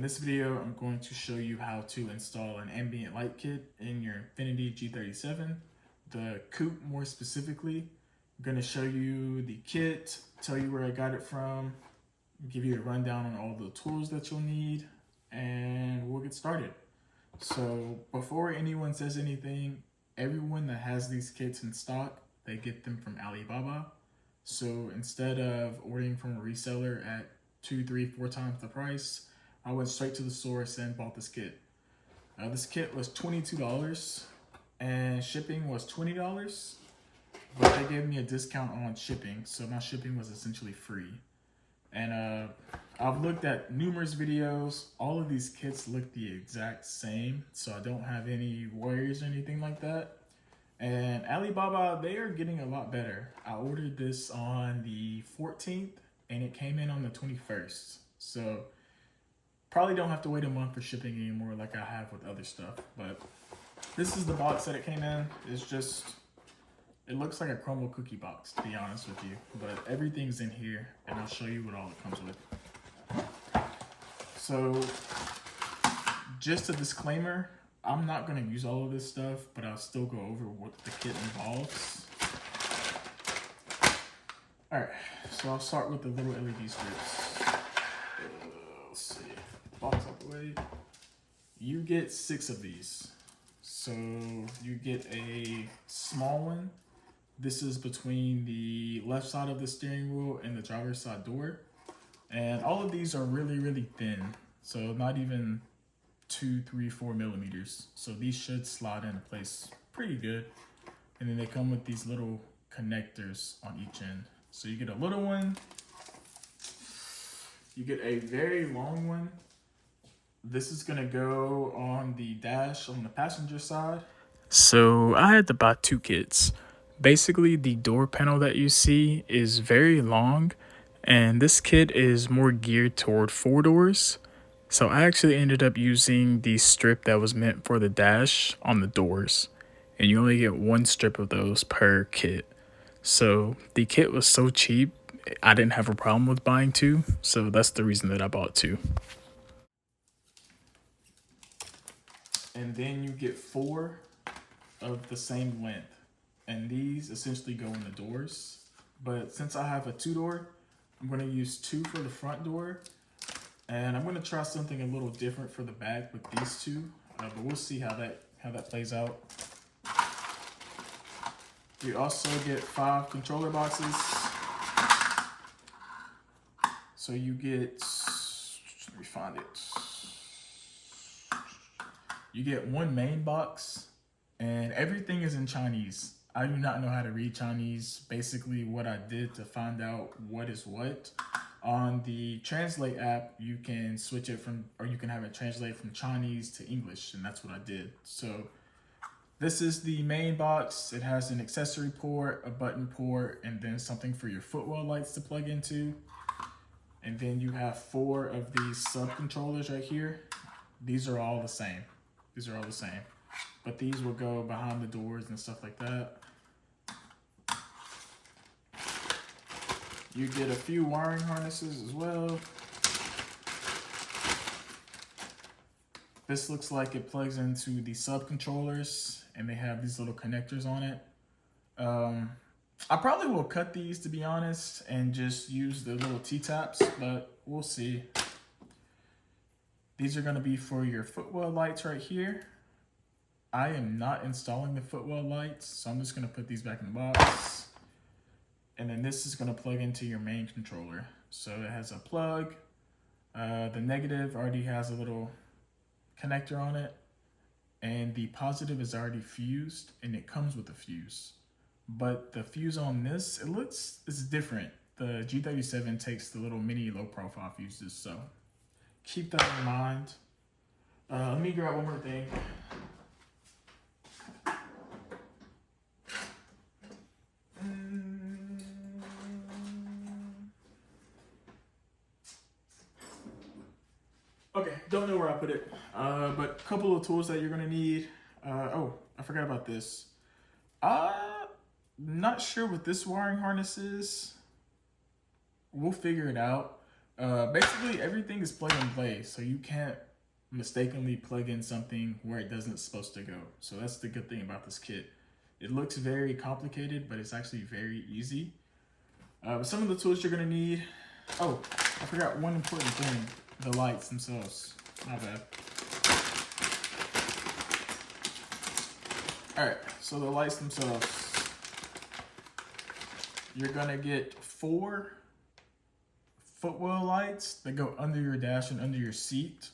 this video, I'm going to show you how to install an ambient light kit in your Infiniti G37, the Coupe more specifically. I'm going to show you the kit, tell you where I got it from, give you a rundown on all the tools that you'll need, and we'll get started. So before anyone says anything, everyone that has these kits in stock, they get them from Alibaba. So instead of ordering from a reseller at 2, 3, 4 times the price, I went straight to the source and bought this kit. This kit was $22 and shipping was $20, but they gave me a discount on shipping, so my shipping was essentially free. And I've looked at numerous videos. All of these kits look the exact same, so I don't have any worries or anything like that. And Alibaba, they are getting a lot better. I ordered this on the 14th and it came in on the 21st. So probably don't have to wait a month for shipping anymore like I have with other stuff. But this is the box that it came in. It's just, it looks like a crumble cookie box, to be honest with you. But everything's in here and I'll show you what all it comes with. So just a disclaimer, I'm not going to use all of this stuff, but I'll still go over what the kit involves. Alright, so I'll start with the little LED strips. Let's see, box out the way. You get 6 of these. So you get a small one. This is between the left side of the steering wheel and the driver's side door. And all of these are really, really thin. So not even 2, 3, 4 millimeters. So these should slide into place pretty good. And then they come with these little connectors on each end. So you get a little one, you get a very long one. This is gonna go on the dash on the passenger side. So I had to buy 2 kits. Basically the door panel that you see is very long and this kit is more geared toward 4 doors. So I actually ended up using the strip that was meant for the dash on the doors, and you only get 1 strip of those per kit. So the kit was so cheap, I didn't have a problem with buying 2, so that's the reason that I bought 2. And then you get 4 of the same length, and these essentially go in the doors. But since I have a 2-door, I'm going to use 2 for the front door. And I'm going to try something a little different for the back with these 2, but we'll see how that plays out. You also get 5 controller boxes. So you get, let me find it. You get 1 main box, and everything is in Chinese. I do not know how to read Chinese. Basically, what I did to find out what is what. On the Translate app, you can switch it from, or you can have it translate from Chinese to English, and that's what I did. So this is the main box. It has an accessory port, a button port, and then something for your footwell lights to plug into. And then you have 4 of these sub-controllers right here. These are all the same. These are all the same. But these will go behind the doors and stuff like that. You get a few wiring harnesses as well. This looks like it plugs into the sub-controllers and they have these little connectors on it. I probably will cut these, to be honest, and just use the little T-taps, but we'll see. These are gonna be for your footwell lights right here. I am not installing the footwell lights, so I'm just gonna put these back in the box. And then this is going to plug into your main controller. So it has a plug. The negative already has a little connector on it. And the positive is already fused, and it comes with a fuse. But the fuse on this, it's different. The G37 takes the little mini low profile fuses. So keep that in mind. Let me grab one more thing. Okay, don't know where I put it, but a couple of tools that you're gonna need. Oh, I forgot about this. Not sure what this wiring harness is. We'll figure it out, Basically everything is plug and play, so you can't mistakenly plug in something where it doesn't supposed to go. So that's the good thing about this kit. It looks very complicated, but it's actually very easy. Some of the tools you're gonna need. Oh, I forgot one important thing: the lights themselves. My bad. All right, so the lights themselves. You're gonna get 4 footwell lights that go under your dash and under your seat.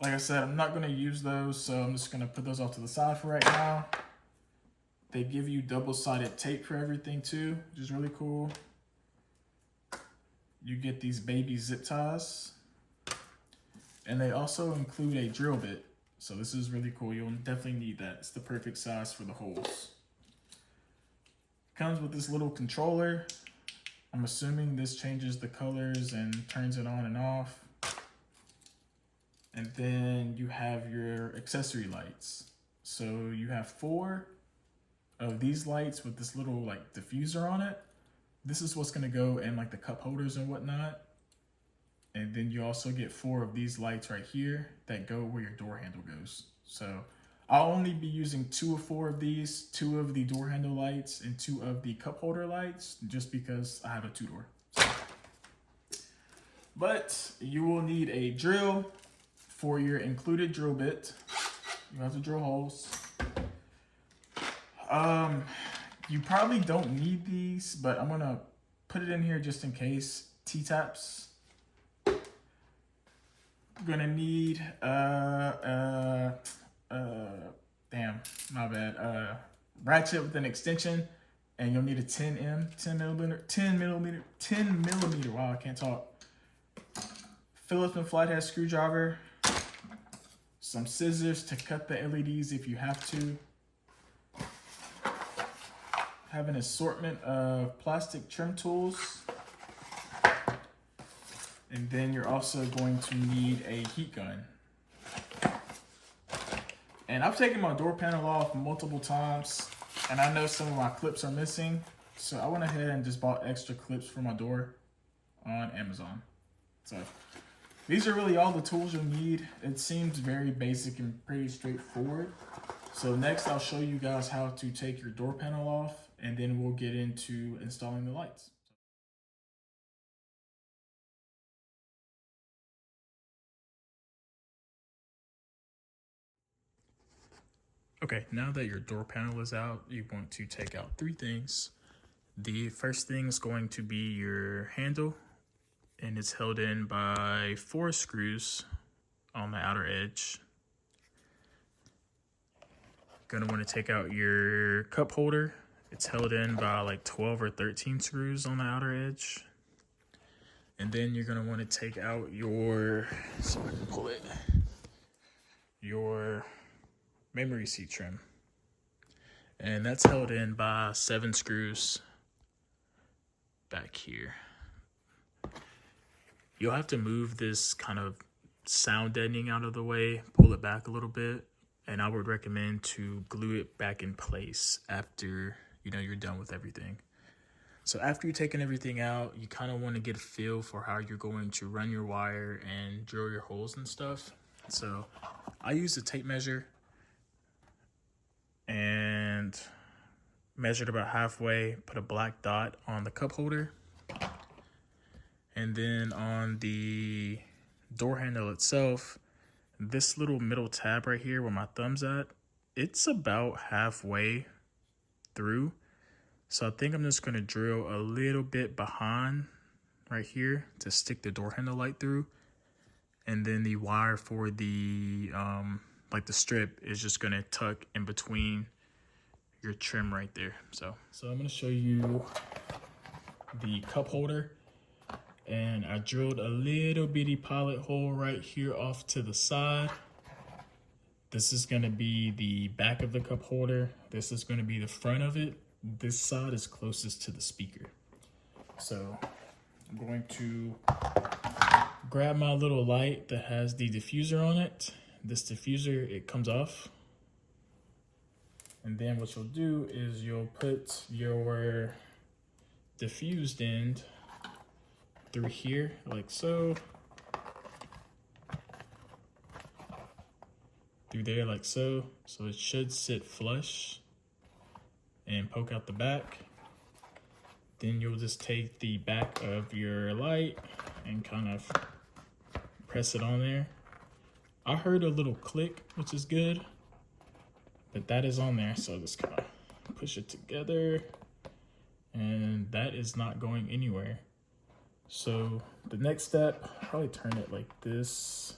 Like I said, I'm not gonna use those, so I'm just gonna put those off to the side for right now. They give you double-sided tape for everything too, which is really cool. You get these baby zip ties. And they also include a drill bit. So this is really cool. You'll definitely need that. It's the perfect size for the holes. Comes with this little controller. I'm assuming this changes the colors and turns it on and off. And then you have your accessory lights. So you have 4 of these lights with this little like diffuser on it. This is what's gonna go in like the cup holders and whatnot. And then you also get 4 of these lights right here that go where your door handle goes. So I'll only be using 2 or 4 of these, 2 of the door handle lights and 2 of the cup holder lights, just because I have a 2-door. But you will need a drill for your included drill bit. You have to drill holes. You probably don't need these, but I'm gonna put it in here just in case. T-taps. Gonna need damn, my bad. Ratchet with an extension, and you'll need a 10 millimeter. Wow, I can't talk. Phillips and flathead screwdriver. Some scissors to cut the LEDs if you have to. Have an assortment of plastic trim tools. And then you're also going to need a heat gun. And I've taken my door panel off multiple times, and I know some of my clips are missing. So I went ahead and just bought extra clips for my door on Amazon. So these are really all the tools you'll need. It seems very basic and pretty straightforward. So next I'll show you guys how to take your door panel off, and then we'll get into installing the lights. Okay, now that your door panel is out, you want to take out 3 things. The first thing is going to be your handle, and it's held in by 4 screws on the outer edge. You're gonna want to take out your cup holder. It's held in by like 12 or 13 screws on the outer edge. And then you're gonna want to take out your, so I can pull it, your memory seat trim. And that's held in by 7 screws back here. You'll have to move this kind of sound deadening out of the way, pull it back a little bit, and I would recommend to glue it back in place after you're done with everything. So after you've taken everything out, you kind of want to get a feel for how you're going to run your wire and drill your holes and stuff. So I use a tape measure and measured about halfway, put a black dot on the cup holder. And then on the door handle itself, this little middle tab right here where my thumb's at, it's about halfway through. So I think I'm just gonna drill a little bit behind right here to stick the door handle light through. And then the wire for the, like the strip is just gonna tuck in between your trim right there. So I'm gonna show you the cup holder. And I drilled a little bitty pilot hole right here off to the side. This is gonna be the back of the cup holder. This is gonna be the front of it. This side is closest to the speaker. So I'm going to grab my little light that has the diffuser on it. This diffuser, it comes off. And then what you'll do is you'll put your diffused end through here like so, through there like so. So it should sit flush and poke out the back. Then you'll just take the back of your light and kind of press it on there. I heard a little click, which is good, but that is on there. So just kind of push it together, and that is not going anywhere. So the next step, probably turn it like this.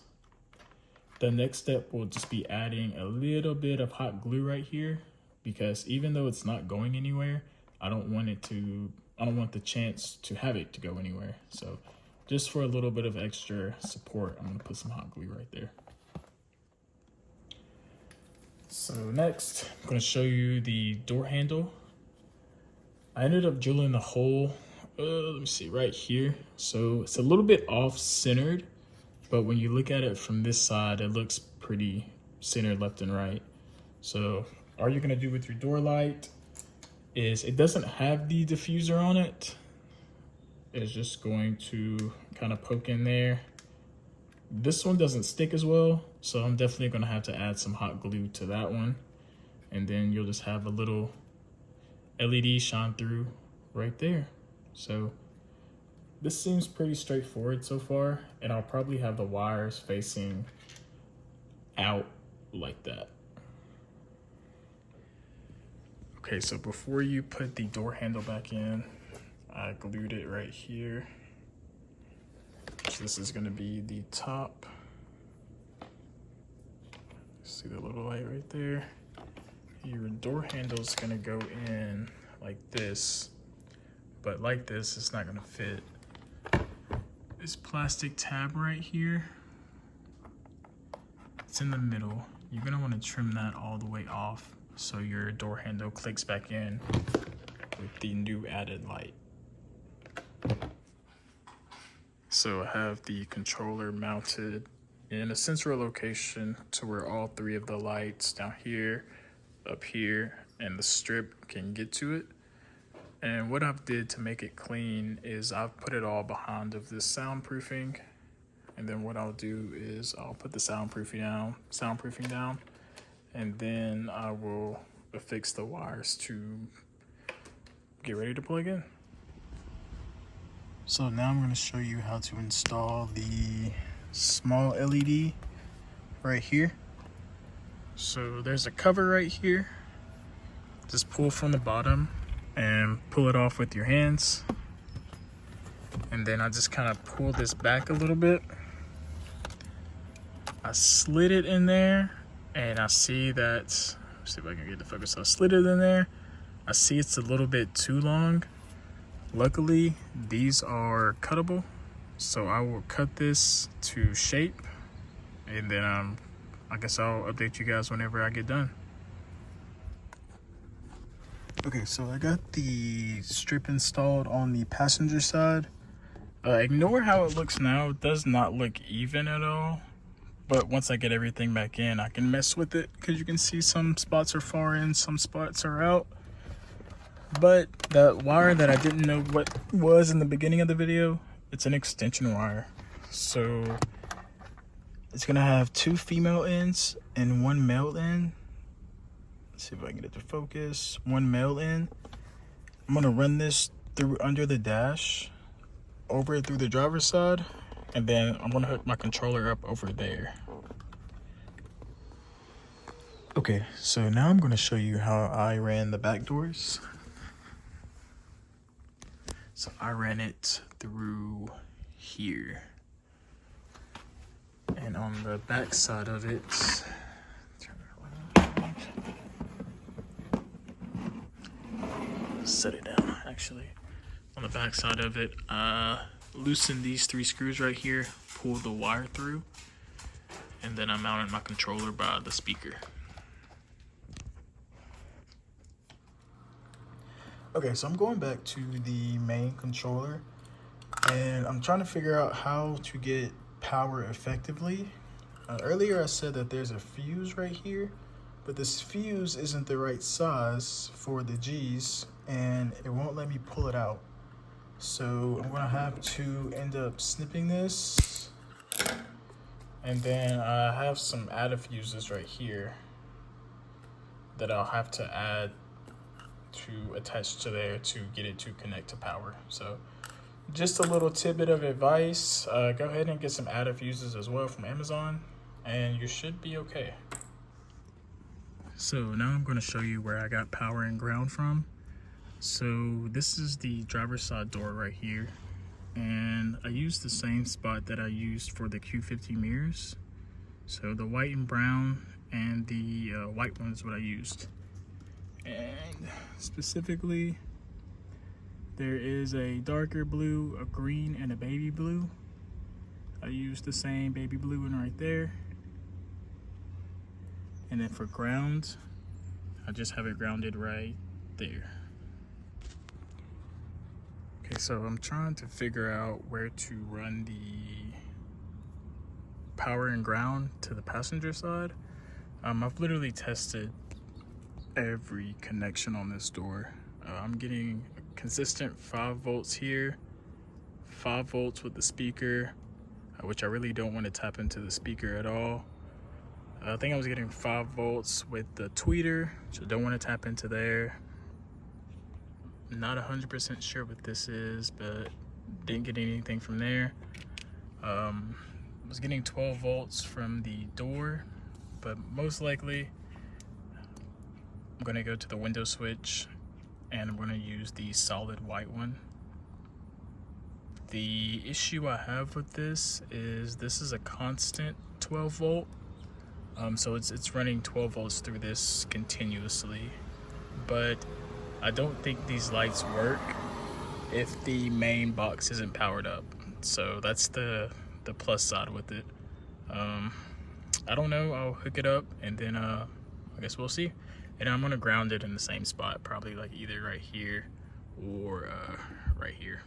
The next step will just be adding a little bit of hot glue right here, because even though it's not going anywhere, I don't want the chance to have it to go anywhere. So just for a little bit of extra support, I'm gonna put some hot glue right there. So next, I'm gonna show you the door handle. I ended up drilling the hole, let me see, right here. So it's a little bit off-centered, but when you look at it from this side, it looks pretty centered left and right. So all you're gonna do with your door light is, it doesn't have the diffuser on it. It's just going to kind of poke in there. This one doesn't stick as well, so I'm definitely gonna have to add some hot glue to that one. And then you'll just have a little LED shine through right there. So this seems pretty straightforward so far, and I'll probably have the wires facing out like that. Okay, so before you put the door handle back in, I glued it right here. So this is gonna be the top. See the little light right there? Your door handle is gonna go in like this, but like this, it's not gonna fit. This plastic tab right here, it's in the middle. You're gonna wanna trim that all the way off so your door handle clicks back in with the new added light. So I have the controller mounted in a central location to where all three of the lights down here, up here, and the strip can get to it. And what I've did to make it clean is I've put it all behind of this soundproofing. And then what I'll do is I'll put the soundproofing down, and then I will affix the wires to get ready to plug in. So now I'm going to show you how to install the small LED right here. So there's a cover right here. Just pull from the bottom and pull it off with your hands. And then I just kind of pull this back a little bit. I slid it in there, and I see that, let's see if I can get the focus. I slid it in there. I see it's a little bit too long. Luckily, these are cuttable, so I will cut this to shape, and then I guess I'll update you guys whenever I get done. Okay, so I got the strip installed on the passenger side. Ignore how it looks now. It does not look even at all, but once I get everything back in, I can mess with it, because you can see some spots are far in, some spots are out. But that wire that I didn't know what was in the beginning of the video, it's an extension wire. So it's gonna have 2 female ends and 1 male end. Let's see if I can get it to focus. 1 male end. I'm gonna run this through under the dash, over through the driver's side, and then I'm gonna hook my controller up over there. Okay, so now I'm gonna show you how I ran the back doors. So I ran it through here. And on the back side of it, turn it around. Set it down, actually. On the back side of it, loosen these 3 screws right here, pull the wire through, and then I mounted my controller by the speaker. Okay, so I'm going back to the main controller, and I'm trying to figure out how to get power effectively. Earlier I said that there's a fuse right here, but this fuse isn't the right size for the G's, and it won't let me pull it out. So I'm gonna have to end up snipping this, and then I have some added fuses right here that I'll have to add to attach to there to get it to connect to power. So just a little tidbit of advice, go ahead and get some added fuses as well from Amazon, and you should be okay. So now I'm going to show you where I got power and ground from. So this is the driver's side door right here, and I used the same spot that I used for the Q50 mirrors. So the white and brown and the white one is what I used. And specifically, there is a darker blue, a green, and a baby blue. I used the same baby blue one right there. And then for ground, I just have it grounded right there. Okay, so I'm trying to figure out where to run the power and ground to the passenger side. I've literally tested every connection on this door. I'm getting a consistent 5 volts here, 5 volts with the speaker, which I really don't want to tap into the speaker at all. I think I was getting 5 volts with the tweeter, which I don't want to tap into there. Not 100% sure what this is, but didn't get anything from there. I was getting 12 volts from the door, but most likely I'm gonna go to the window switch and I'm gonna use the solid white one. The issue I have with this is a constant 12 volt. So it's running 12 volts through this continuously, but I don't think these lights work if the main box isn't powered up. So that's the plus side with it. I don't know, I'll hook it up and then I guess we'll see. And I'm gonna ground it in the same spot, probably like either right here or right here.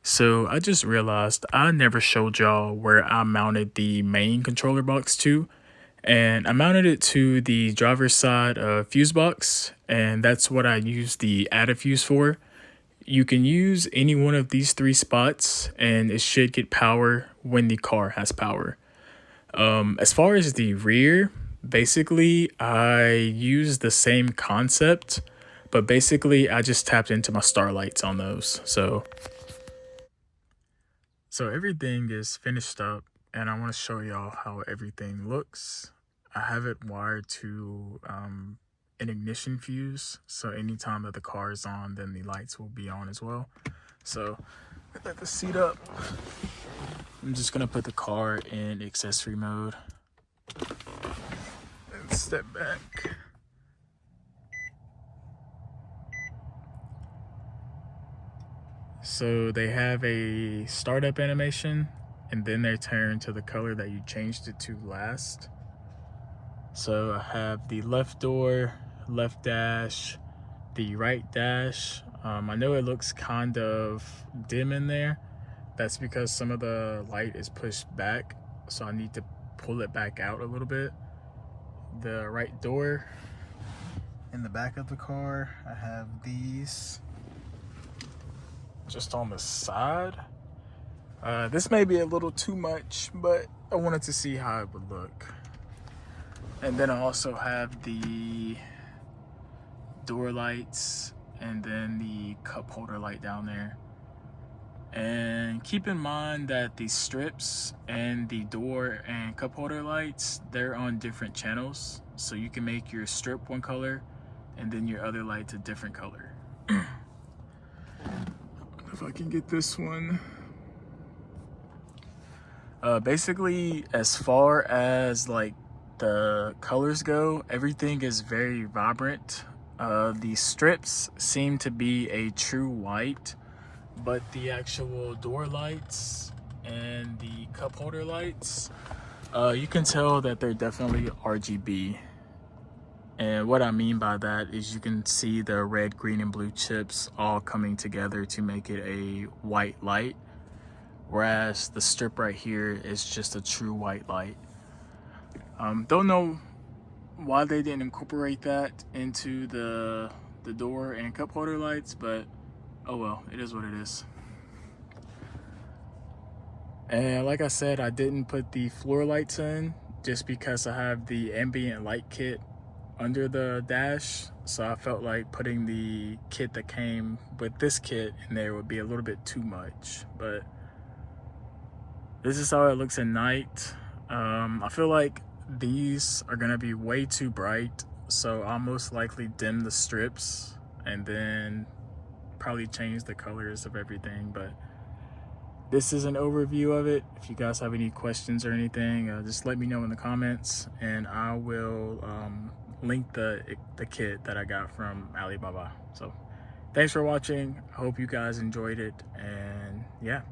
So I just realized I never showed y'all where I mounted the main controller box to, and I mounted it to the driver's side fuse box, and that's what I use the added fuse for. You can use any one of these 3 spots and it should get power when the car has power. As far as the rear, basically I use the same concept, but basically I just tapped into my starlights on those. So everything is finished up and I want to show y'all how everything looks. I have it wired to an ignition fuse, so anytime that the car is on, then the lights will be on as well. So let the seat up. I'm just gonna put the car in accessory mode and step back. So they have a startup animation and then they turn to the color that you changed it to last. So I have the left door, left dash, the right dash. I know it looks kind of dim in there. That's because some of the light is pushed back, so I need to pull it back out a little bit. The right door. In the back of the car, I have these just on the side. This may be a little too much, but I wanted to see how it would look. And then I also have the door lights and then the cup holder light down there. And keep in mind that the strips and the door and cup holder lights, they're on different channels. So you can make your strip one color and then your other lights a different color. If I can get this one. Basically, as far as like the colors go, everything is very vibrant. The strips seem to be a true white, but the actual door lights and the cup holder lights, you can tell that they're definitely RGB. And what I mean by that is you can see the red, green, and blue chips all coming together to make it a white light, whereas the strip right here is just a true white light. Don't know why they didn't incorporate that into the door and cup holder lights, but Oh well, it is what it is. And like I said, I didn't put the floor lights in just because I have the ambient light kit under the dash, so I felt like putting the kit that came with this kit in there would be a little bit too much. But this is how it looks at night. I feel like these are gonna be way too bright, so I'll most likely dim the strips and then probably change the colors of everything. But this is an overview of it. If you guys have any questions or anything, just let me know in the comments, and I will link the kit that I got from Alibaba. So thanks for watching. I hope you guys enjoyed it, and yeah.